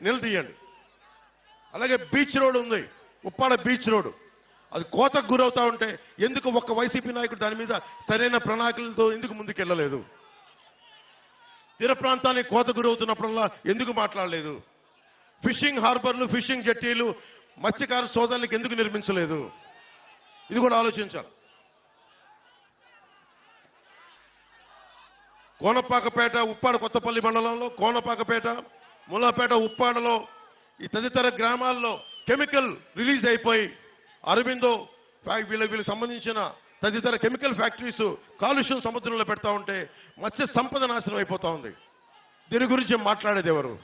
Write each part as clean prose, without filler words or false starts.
నిలదీయండి. అలాగే beach road ఉంది, Uppada beach road, అది కోతకు గురవుతా ఉంటే ఎందుకు ఒక్క వైసీపీ నాయకుడు దాని మీద సరైన ప్రణాళికలతో ఎందుకు ముందుకెళ్లలేదు? తీర ప్రాంతానికి కోత గురవుతున్నప్పుడల్లా ఎందుకు మాట్లాడలేదు? ఫిషింగ్ హార్బర్లు, ఫిషింగ్ జట్టీలు మత్స్యకార సోదరులకు ఎందుకు నిర్మించలేదు? ఇది కూడా ఆలోచించాలి. కోనపాకపేట, ఉప్పాడ కొత్తపల్లి మండలంలో కోనపాకపేట, ములాపేట, ఉప్పాడలో ఈ తదితర గ్రామాల్లో కెమికల్ రిలీజ్ అయిపోయి అరవిందో వీళ్ళకి సంబంధించిన తదితర కెమికల్ ఫ్యాక్టరీస్ కాలుష్యం సముద్రంలో పెడతా ఉంటే మత్స్య సంపద నాశనం అయిపోతా ఉంది. దీని గురించి మాట్లాడేది ఎవరు?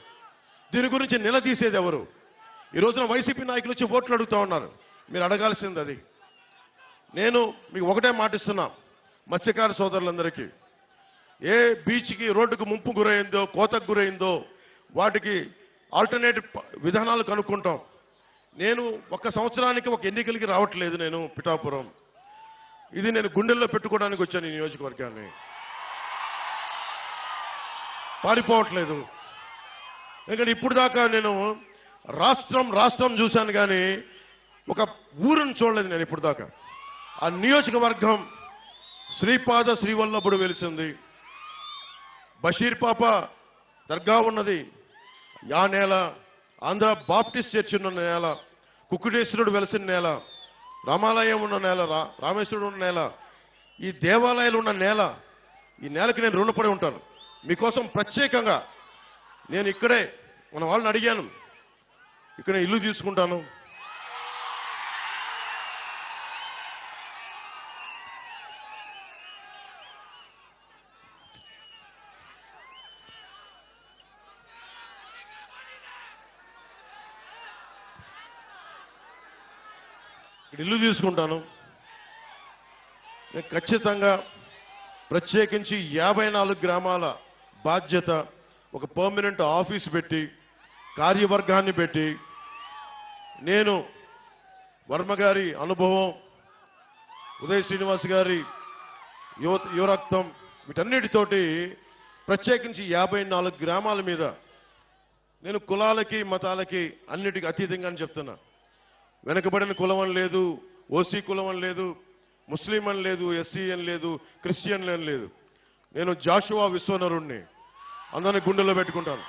దీని గురించి నిలదీసేది ఎవరు? ఈ రోజున వైసీపీ నాయకులు వచ్చి ఓట్లు అడుగుతా ఉన్నారు. మీరు అడగాల్సింది అది. నేను మీకు ఒకటే మాటిస్తున్నా, మత్స్యకార సోదరులందరికీ, ఏ బీచ్కి రోడ్డుకు ముంపు గురైందో, కోతకు గురైందో వాటికి ఆల్టర్నేటివ్ విధానాలు కనుక్కుంటాం. నేను ఒక సంవత్సరానికి ఒక ఎన్నికలకి రావట్లేదు. నేను పిఠాపురం, ఇది నేను గుండెల్లో పెట్టుకోవడానికి వచ్చాను. ఈ నియోజకవర్గాన్ని పారిపోవట్లేదు. ఎందుకంటే ఇప్పుడు దాకా నేను రాష్ట్రం చూశాను కానీ ఒక ఊరును చూడలేదు నేను ఇప్పుడు దాకా. ఆ నియోజకవర్గం శ్రీపాద శ్రీవల్లభుడు వెలిసింది, బషీర్ పాప దర్గా ఉన్నది ఆ నేల, ఆంధ్ర బాప్టిస్ట్ చర్చ్ ఉన్న నేల, కుక్కుటేశ్వరుడు వెలిసిన నేల, రామాలయం ఉన్న నేల, రామేశ్వరుడు ఉన్న నేల, ఈ దేవాలయాలు ఉన్న నేల, ఈ నేలకి నేను రుణపడి ఉంటాను. మీకోసం ప్రత్యేకంగా నేను ఇక్కడే మన వాళ్ళని అడిగాను, ఇక్కడ ఇల్లు తీసుకుంటాను. ఇల్లు తీసుకుంటాను. నేను ఖచ్చితంగా ప్రత్యేకించి 54 గ్రామాల బాధ్యత, ఒక పర్మనెంట్ ఆఫీస్ పెట్టి, కార్యవర్గాన్ని పెట్టి, నేను వర్మ గారి అనుభవం, ఉదయ్ శ్రీనివాస్ గారి యువరక్తం, వీటన్నిటితోటి ప్రత్యేకించి 54 గ్రామాల మీద నేను కులాలకి మతాలకి అన్నిటికీ అతీతంగా అని చెప్తున్నా. వెనకబడిన కులం అని లేదు, ఓసీ కులం అని లేదు, ముస్లిం అని లేదు, ఎస్సీ అని లేదు, క్రిస్టియన్ అని లేదు. నేను జాషువా విశ్వనరుణ్ణి, అందరినీ గుండెల్లో పెట్టుకుంటాను.